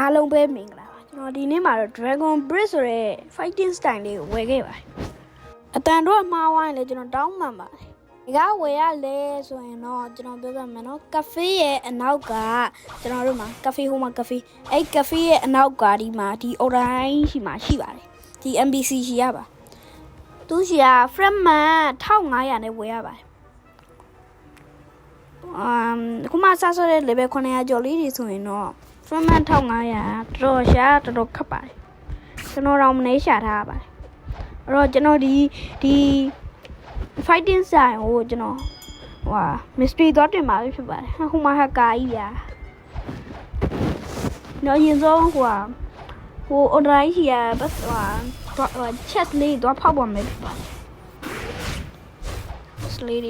အားလုံးပဲမင်္ဂလာပါကျွန်တော်ဒီနေ့မှာတော့ Dragon Bridge ဆိုတဲ့ fighting style လေးကိုဝယ်ခဲ့ပါတယ်အတန်တော့မှားဝိုင်းလေကျွန်တော်တောင်းမှန်ပါတယ်ဒီကဝယ်ရလဲဆိုရင်တော့ကျွန်တော်ပြောပြမယ်နော်ကဖေးရဲ့အနောက်ကကျွန်တော်တို့မှာကဖေးဟိုမှာကဖေးအဲ့ကဖေးရဲ့အနောက်ကဒီမှာဒီ orange ရှိမှာရှိပါတယ်ဒီ MBC ရှိရပါသူရှိရ Fredman 1500နဲ့ဝယ်ရပါတယ်ခုမှစဆိုတဲ့ level 900ကျော်လေးတွေဆိုရင်တော့Fredman 1500တော်ရှာတော်ခတ်ပါတယ်ကျွန်တော်တော့မနေရှာထားပါတယ်အဲ့တော့ကျွန်တော်ဒီ fighting style ကိုကျွန်တော်mystery တော့တင်ပါလိမ့်ဖြစ်ပါတယ်ဟိုမှာဟာကာကြီးဗျာနော်ရင်ဆုံးဟို online ရှိရဘတ်chat လေးတော့ဖောက်ပါမယ်ဖြစ်ပါတယ်စလေး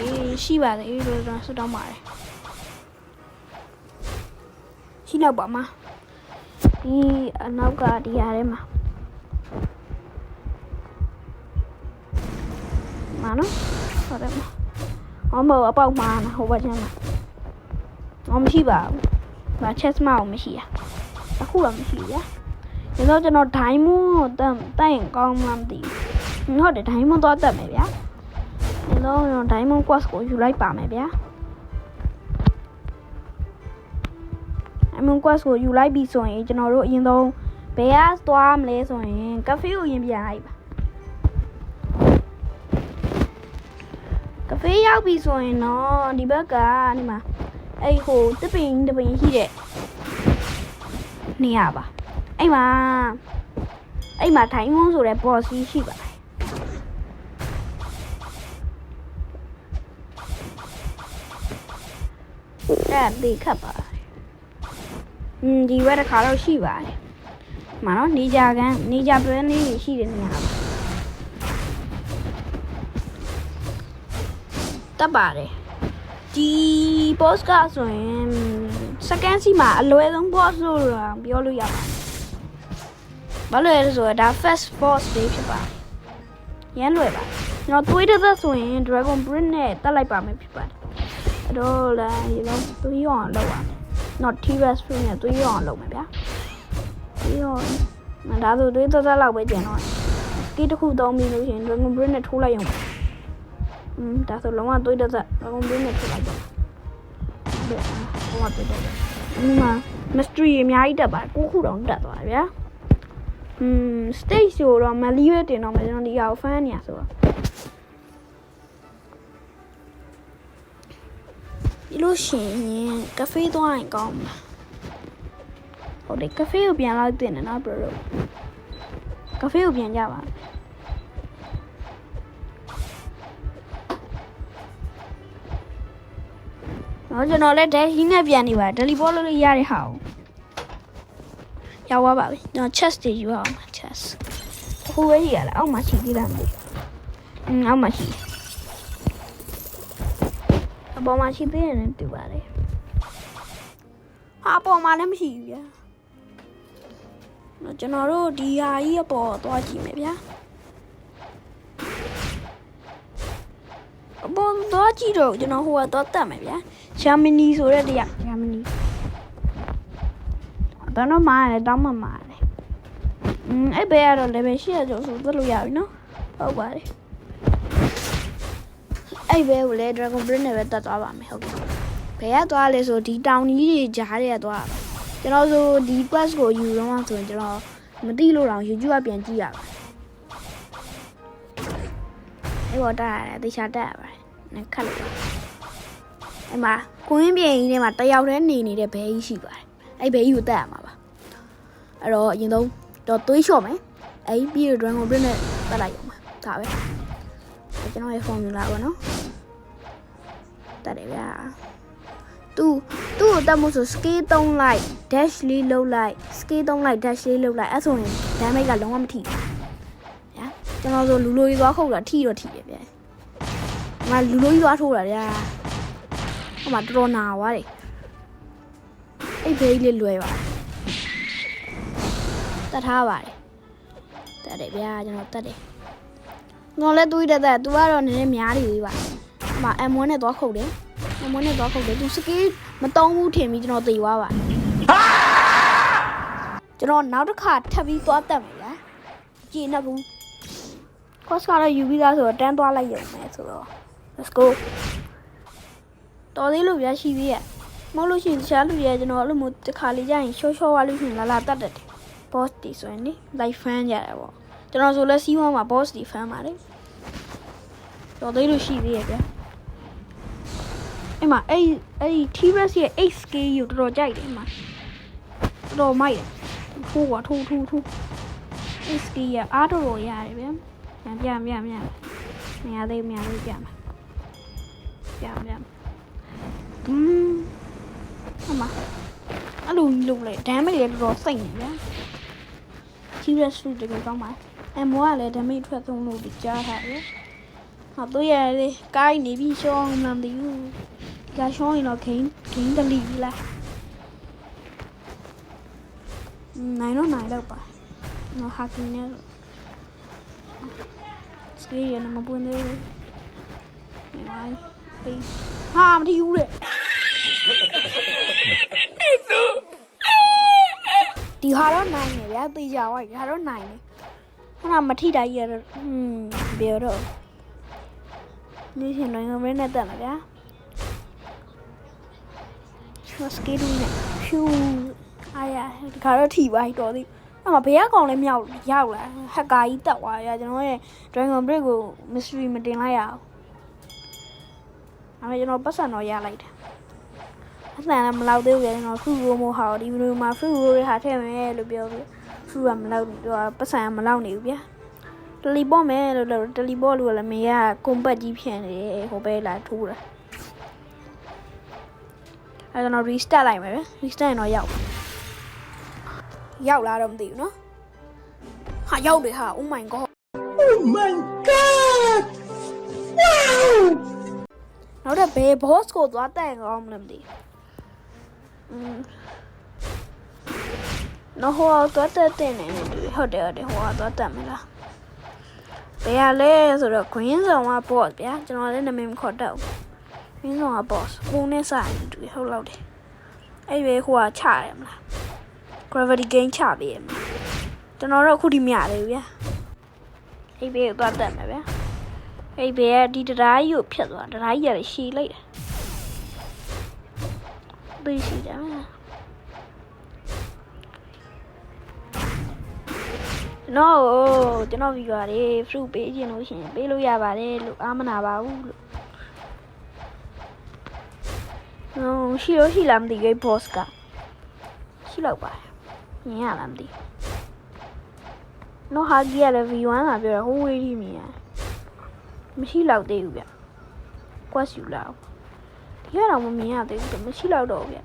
ရှိပါတယ်လို့ကျွန်တော်ဆုတောင်းပါတယ်ရှိတော့ပါမှာဒီအနောက်ကဒီဟာထဲမှာနော်ဟုတ်တယ်မအပေါက်မှာဟိုဘက်ကျမ်းမှာမရှိပါဘူး။ဘာချက်စမအောင်မရှိရ။အခုတော့မရှိရ။ဒီတော့ကျွန်တော်ဒိုင်းမွန်းကိုတက်ရင်ကောင်းမှမသိဘူး။ဟုတ်တယ်ဒိုင်းမွန်းတော့တက်မယ်ဗျာ။ဒီတော့ကျွန်တော်ဒိုင်းမွန်း quest ကိုယူလိုက်ပါမယ်ဗျာ။အမွန်း quest ကိုယူလိုက်ပြီဆိုရင်ကျွန်တော်တို့အရင်ဆုံးဘယ်ကသွားမလဲဆိုရင်ကဖေးကိုရင်ပြန်လိုက်ပါကဖေးရောက်ပြီဆိုရင်တော့ဒီဘက်ကဒီမှာအဲ့ဟိုတပင်ရှိတဲ့နေရာပါအဲ့မှာထိုင်မွန်းဆိုတဲ့ boss ရှိပါတယ်အဲ့ဒီခပ်ပါဒီဘက်တစ်ခါတော့ရှိပါတယ်မှာနော်နေကြတွဲနေရှိတဲ့နေရာပါတက်ပါတယ်ဒီ boss ကဆိုရင် second စီမှာအလွယ်ဆုံး boss လို့ပြောလို့ရပါတယ်ဘာလို့လဲဆိုတော့ဒါ first boss လေးဖြစ်ပါတယ်ရမ်းလွယ်ပါတယ်ကျွန်တော်တွေးတဲ့ဆိုရင် Dragon Bridge နဲ့တက်လိုက်ပါမယ်ဖြစ်ပါတယ်အဲ့တော့လည်းဒီလိုတွေးရအောင်လုပ်ရမယ် not T-Rex နဲ့တွေးရအောင်လုပ်မယ်ဗျာပြီးတော့ဒါဆိုတွေးသက်လောက်ပဲကျန်တော့ဒီတစ်ခုသုံးပြီးလို့ရှိရင် Dragon Bridge နဲ့ထိုးလိုက်ရုံဒါဆိုလုံးဝတွေးသက်Dragon Bridge နဲ့ထိုးလိုက်တော့ဟိုမှာတွေ့တယ်ဒီမှာ mystery အများကြီးတက်ပါတယ်9ခုတောင်တက်သွားတယ်ဗျာstage ဆိုတော့မလီရွေးတင်တော့မယ်ကျွန်တော်ဒီဟာကို fan နေရဆိုတော့ဒီလိုရှင်ကဖေးသွားရင်ကောင်းမှာဟုတ်တယ်ကဖေးကိုပြန်လိုက်တင်တယ်နော် bro ကဖေးကိုပြန်ကြပါကျွန်တော်လည်းဒဲဟင်းနဲ့ပြန်နေပါတယ် teleport လုပ်လို့ရတဲ့ဟာကိုရောက်သွားပါပြီကျွန်တော် chest တွေယူအောင် chest ဟိုဝဲကြီးရလားအောက်မှာရှိသေးလားမသိအောက်မှာရှိအပေါ်မှာရှိသေးတယ်နဲ့တူပါတယ်အပေါ်မှာလည်းမရှိဘူးဗျာကျွန်တော်တို့ဒီဟာကြီးအပေါ်သွားကြည့်မယ်ဗျာအပေါ်သွားကြည့်တော့ကျွန်တော်ဟိုကတော့တက်မယ်ဗျာဂျာမနီဆိုတဲ့တရားဂျာမနီတော့မှားတယ်တောင်းမှမှားတယ်အဲ့ဘယ်ကတော့ level 8ကျော်ဆိုတက်လို့ရပြီနော်ဟုတ်ပါတယ်အဲ့ဘယ်ကိုလဲ Dragon Bridge နဲ့ပဲတက်သွားပါမယ်ဟုတ်ကဲ့ဘယ်ကသွားလဲဆိုဒီတောင်ကြီးတွေကြားထဲကသွားကျွန်တော်ဆိုဒီ quest ကိုယူတော့ဆိုရင်ကျွန်တော်မသိလို့တော့ YouTube ကပြန်ကြည့်ရပါတယ်အဲ့ဘောတက်ရတယ်တေချာတက်ရပါတယ်နဲ့ခတ်လို့အဲ့မှာကွင်းပြင်ကြီးထဲမှာတယောက်တည်းနေနေတဲ့ဘဲကြီးရှိပါတယ်အဲ့ဘဲကြီးကိုတက်ရမှာပါအဲ့တော့အရင်ဆုံးတော့သွေးလျှော့မယ်အဲ့ပြီးတော့ Dragon Bridge နဲ့တက်လိုက်ရမှာဒါပဲကျွန်တော်ရဲ့ formula ပေါ့နော်တက်တယ်ဗျာသူ့ကိုတက်မှုဆို scale 3 လိုက် dash လေးလုပ်လိုက် scale 3 လိုက် dash လေးလုပ်လိုက်အဲ့ဆိုရင် damage ကလုံးဝမထိဘူးဗျာကျွန်တော်ဆိုလူလိုကြီးသွားခုတ်တာထိတော့ထိတယ်ဗျာငါလူလိုကြီးသွားထိုးတာဗျာဟိုမှာတော်တော်နာသွားတယ်အဲ့ဘေးလေးလွယ်ပါတယ်တက်ထားပါတယ်တက်တယ်ဗျာကျွန်တော်တက်တယ်ငေါ်လဲတွေးတက်သူကတော့နည်းနည်းများနေပြီပါဟိုမှာ M1 နဲ့သွားခုတ်တယ်M1 နဲ့သွားခုတ်တယ်သူ scale မတုံးဘူးထင်ပြီးကျွန်တော်သေသွားပါ ကျွန်တော်နောက်တစ်ခါထပ်ပြီးသွားတက်မယ်ဗျာကြည့်နေဘူး cost ကတော့ယူပြီးသားဆိုတော့တန်းသွားလိုက်ရုံပဲဆိုတော့ let's go တော်သေးလို့ဗျာရှိသေးရဲ့မဟုတ်လို့ရှိရင်တခြားလူတွေကျွန်တော်အဲ့လိုမျိုးတစ်ခါလေးကြာရင်ရှော့ရှော့သွားလို့ရှိရင်လာတတ်တယ် boss တီဆိုရင်လေ live fan ကြတယ်ပေါ့ကျွန်တော်ဆိုလဲစီးဝါးမှာ boss တီ fan ပါတယ်တော်သေးလို့ရှိသေးရဲ့ဗျာအဲ့မှာအဲ့ T-Rex ရဲ့ 8K ကိုတော်တော်ကြိုက်တယ်အဲ့မှာတော်မိုက်တယ်ထိုးကွာထိုး 8K ရအားတော်ရတယ်ဗျာပြမရသေးပြမယ်ပြအမအဲ့လိုလုပ်လိုက် damage လည်းတော်တော်စိတ်နေဗျာ T-Rex တကယ်ကောင်းပါအမေကလည်း damage ထွက်သုံးလို့ကြားထားတယ်ဟာတို့ရတယ်ကိုင်းနေပြီရှောင်းမှန်တယ်ဒီကရှောင်းရင်တော့ gain တလီလားနိုင်တော့ပါနော် hacking နဲ့စကေးရနမပွင့်နေဟာမထီဘူးတဲ့ဒီဟာတော့နိုင်နေဗျာသိကြပါ့ဒီဟာတော့နိုင်နေခဏမထိတာကြီးရတော့ဘယ်တော့နေရှင်တော့ငမင်းနဲ့တက်မှာဗျာစကေးတူးနဲ့ဖြူအားရဒီခါတော့ထိပါတော်သေးအဲ့မှာဘယ်ကောင်လဲမြောက်ရောက်လာဟက်ကာကြီးတက်သွားရကျွန်တော်ရဲ့ Dragon Break ကို mystery မတင်လိုက်ရအောင်အဲ့ကျွန်တော်ပတ်စံတော့ရလိုက်တယ်ပတ်စံလည်းမလောက်သေးဘူးကျွန်တော် fruit roll မဟုတ်ဒီဗီဒီယိုမှာ fruit roll တွေဟာထည့်မယ်လို့ပြောပြီး fruit ကမလောက်ဘူးပတ်စံကမလောက်နေဘူးဗျာteleport မယ်လို့ teleport လို့လည်းမရကွန်ပတ်ကြီးဖြစ်နေတယ်ဟိုဘဲလာထိုးတာအဲ့ကျွန်တော် restart လိုက်မယ်ဗျ restart ရင်တော့ရောက်လာတော့မသိဘူးနော်ဟာရောက်တယ်ဟာ oh my god wow နောက်တော့ဘယ် boss ကိုသွားတက်ကောင်းမလဲမသိနော်ဟိုသွားတက်နေတယ်ဟုတ်တယ်ဟိုသွားတက်မလားဘယ်ရလဲဆိုတော့ green zone က boss ဗျာကျွန်တော်လည်းနာမည်မခေါ်တတ်ဘူး green zone က boss ကိုနဲ့ဆိုင်တူဟုတ်လောက်တယ်အဲ့ပဲဟိုချတယ်မလား gravity gain ချပေးရမှာကျွန်တော်တို့အခုဒီမရသေးဘူးဗျာအဲ့ဘေးကိုသွားတက်မယ်ဗျာအဲ့ဘေးကဒီတရားကြီးကိုဖြတ်သွားတရားကြီးရတယ်ရှည်လိုက်တယ်ဘေးရှည်တယ်ဗျာနော်ကျွန်တော်ဗီဒီယိုတွေ fruit ပေးခြင်းလို့ရှိရင်ပေးလို့ရပါတယ်လို့အားမနာပါဘူးလို့ရှိလားမသိဘူး boss ကရှိလောက်ပါတယ်မြင်ရလားမသိနော်ဟာကြီးရလည်း V1 ကပြောတာဟိုးဝေးကြီးမြင်ရမရှိလောက်သေးဘူးဗျကွက်ယူလောက်ဒီကတော့မမြင်ရသေးဘူးမရှိလောက်တော့ဗျ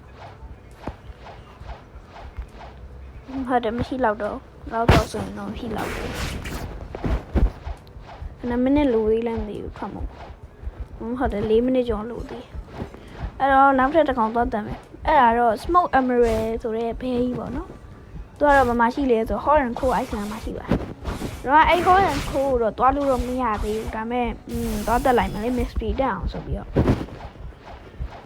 ဟုတ်တယ်မရှိလောက်တော့လောက်တော့ဆိုရင်တော့မရှိလောက်ဘူး9မိနစ်လိုသေးလည်းမသိဘူးထွက်မို့ဟုတ်တယ်4မိနစ်ကျော်လိုသေးအဲ့တော့နောက်ထပ်တစ်ကောင်သွားတက်မယ်အဲ့ဒါတော့ smoke emerald ဆိုတဲ့ဘဲကြီးပေါ့နော်သူကတော့ဘာမှရှိလဲဆို hot and cold Iceland မှာရှိပါတယ်တော့အဲ့ hot and cold တော့တွားလို့တော့မရသေးဘူးဒါပေမဲ့တွားတက်လိုက်မယ်လေ mystery တက်အောင်ဆိုပြီးတော့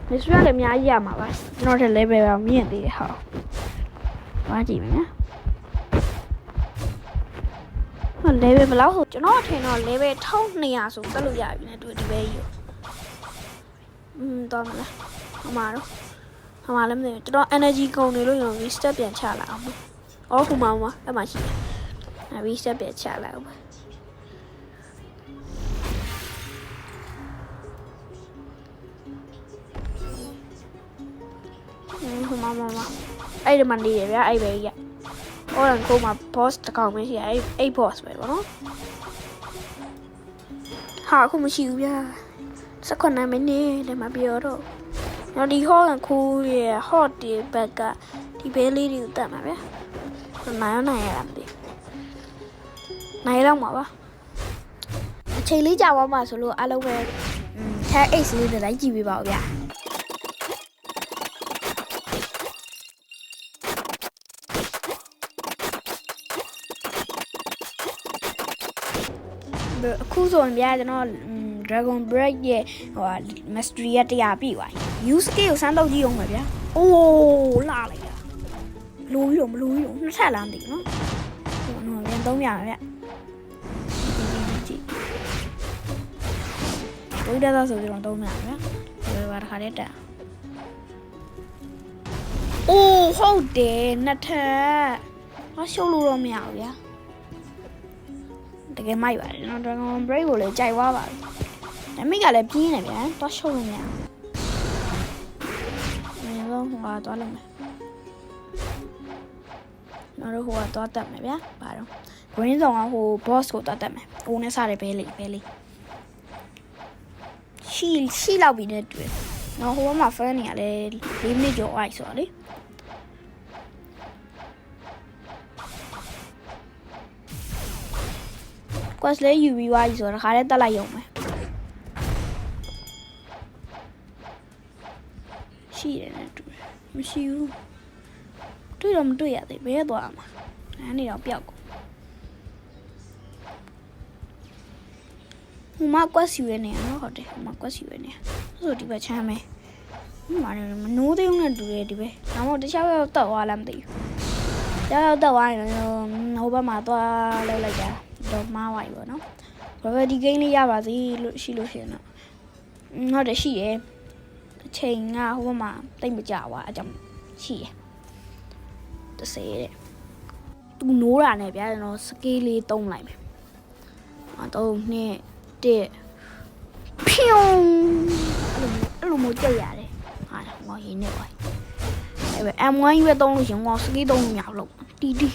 mystery ကလည်းအများကြီးရမှာပါကျွန်တော်တဲ့ level ပဲမြင့်သေးတယ်ဟုတ်တွားကြည့်မယ်နော်ဟို level ဘယ်လောက်ဆိုကျွန်တော်ထင်တော့ level 1200ဆိုတက်လို့ရပြီနဲ့ဒီဘဲကြီးတော့မလားဟမှာလည်းမသိဘူးကျွန်တော် energy ကုန်နေလို့ရော reset ပြန်ချလာအောင်အော်ဟိုမှာအဲ့မှာရှိတယ် reset ပြန်ချလာအောင်ဟိုမှာအဲ့ဒီမှာနေရဗျာအဲ့ပဲကြီးအော်ကိုမှာ boss တကောင်မရှိအဲ့ boss ပဲပေါ့နော်ဟာအခုမရှိဘူးဗျာ19မိနစ်တည်းမှာပြောတော့နော်ဒီ hot and cool ရဲ့ hot ဒီဘက်ကဒီဘဲလေးတွေကိုတက်မှာဗျာနိုင်ရလားမသိနိုင်တော့မှာပါအချိန်လေးကြာသွားမှာဆိုလို့အားလုံးပဲTag 8လေးတွေလိုက်ကြည့်ပေးပါဦးဗျာအခုဆိုရင်ဗျာကျွန်တော် Dragon Break ရဲ့ဟို Mastery ရ100ပြီပါ Use Skill ကိုစမ်းတော့ကြည့်အောင်ပါဗျာအိုးလာလိုက်တာ လိုပြီးတော့မလိုပြီးတော့နှစ်ထပ်လားမသိဘူးနော်ပြန်300ဗျကြည့်ဘိုးဒါသာဆိုပြီးတော့300ဗျဒီဘာတစ်ခါတည်းတက်အိုးဟုတ်တယ်နှစ်ထပ်ဟာရှုပ်လို့တော့မရဘူးဗျာတကယ်မိုက်ပါတယ်နော် Dragon Break ကိုလည်းကြိုက်သွားပါပြီဒါမိကလည်းပြင်းနေဗျာတော့ရှုပ်လို့မရဘူးဟိုကတော့လုံးမယ်နောက်တော့ဟိုကတော့တက်မယ်ဗျာဘာတော့ green zone ကဟို boss ကိုတော့တက်မယ်အိုးနဲ့စတယ်ဘဲလေးရှိလောက်ပြီးနဲ့တွေ့နော်ဟိုမှာ fan နေရလဲ4မိနစ်ကျော်အိုက်ဆိုတော့လေquest လေးယူပြီးသွားပြီဆိုတော့ခါလေးတက်လိုက်ရုံပဲရှိတယ်နဲ့တူမရှိဘူးတွေ့တော့မတွေ့ရသေးဘယ်သွားမှာအဲ့နေတော့ပျောက်ကုန်ဟိုမှာ quest ယူရနေရနော်ဟုတ်တယ်ဟိုမှာ quest ယူရနေဆိုဒီဘက်ချမ်းမယ်ဟိုမှာမနိုးသေးဘူးနဲ့တူတယ်ဒီပဲဒါမှမဟုတ်တခြားဘက်တက်သွားလားမသိဘူးတခြားဘက်တက်သွားရင်ဟိုဘက်မှာသွားလောက်လိုက်ကြတော့မှားသွားပြီပေါ့နော်ဘာပဲဒီ game လေးရပါစေလို့ရှိလို့ရှိရင်တော့ဟုတ်တယ်ရှိတယ်အချိန်ကဟိုဘက်မှာတိတ်မကြွားအကြောင်းရှိတယ်30တဲ့သူနိုးတာနဲ့ဗျာကျွန်တော်စကေးလေးတုံးလိုက်မယ်3 2 1ဖြုံးအဲ့လိုမျိုးကြိတ်ရတယ်ဟာငေါရင်းနေပါအဲ့ပဲ M1 ရွေးတုံးလို့ရှင်ငေါစကေးတုံးလို့မရဘူးလို့တီဒီ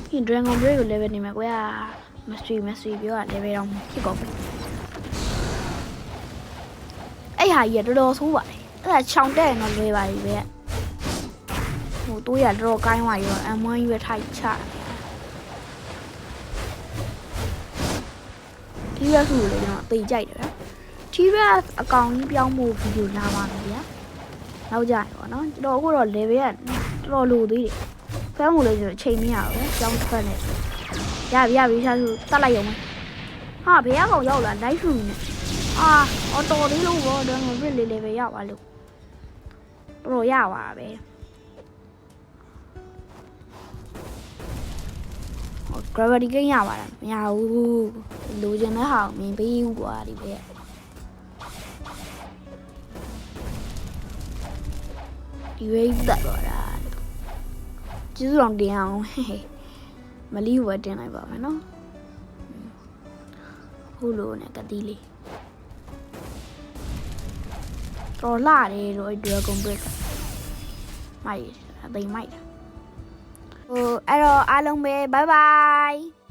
ဒီ Dragon Break ကို level နေမှာကွာမဆွေပြောတာ level တော့ဖြစ်ကုန်ပြီအဲ့ဟာကြီးတော်တော်ဆိုးပါတယ်အဲ့ဒါခြောင်တက်ရင်တော့လွယ်ပါပြီပဲဟိုတိုးရတော်တော်ကိုင်းသွားရော M1 ရွေးထိုက်ချဒီရက်စုလေကျွန်တော်အသေးကြိုက်တယ်ဗျာဒီရက်အကောင်ကြီးပြောင်းဖို့ဗီဒီယိုလာပါမယ်ဗျာနောက်ကြရပါတော့ကျွန်တော်အခုတော့ level ကတော်တော်လိုသေးတယ်ဖမ်းမှုလေးကျွန်တော်ချိန်မရဘူးကြောင်းတစ်ဖက်နဲ့ရပြီရှာသူတတ်လိုက်ရုံပဲဟာဘယ်ကောင်ရောက်လာလိုက်စုနေအော်တော်လေးလို့ဘောတော့ငါပြစ်လေးပဲရောက်သွားလို့တော်ရပါပဲgravity ကိန်းရပါလားမရဘူးလိုချင်တဲ့ဟာကိုမြင်ပေးဘူးကွာဒီပဲဒီဝေးတက်တော့တာကျေးဇူးတော်တင်အောင်မလီဝတ်တင်လိုက်ပါမယ်နော်ခုလိုနဲ့ကတိလေးတော်လာတယ်လို့ Dragon Break မိုက်အသိမိုက်ဟိုအဲ့တော့အားလုံးပဲ bye bye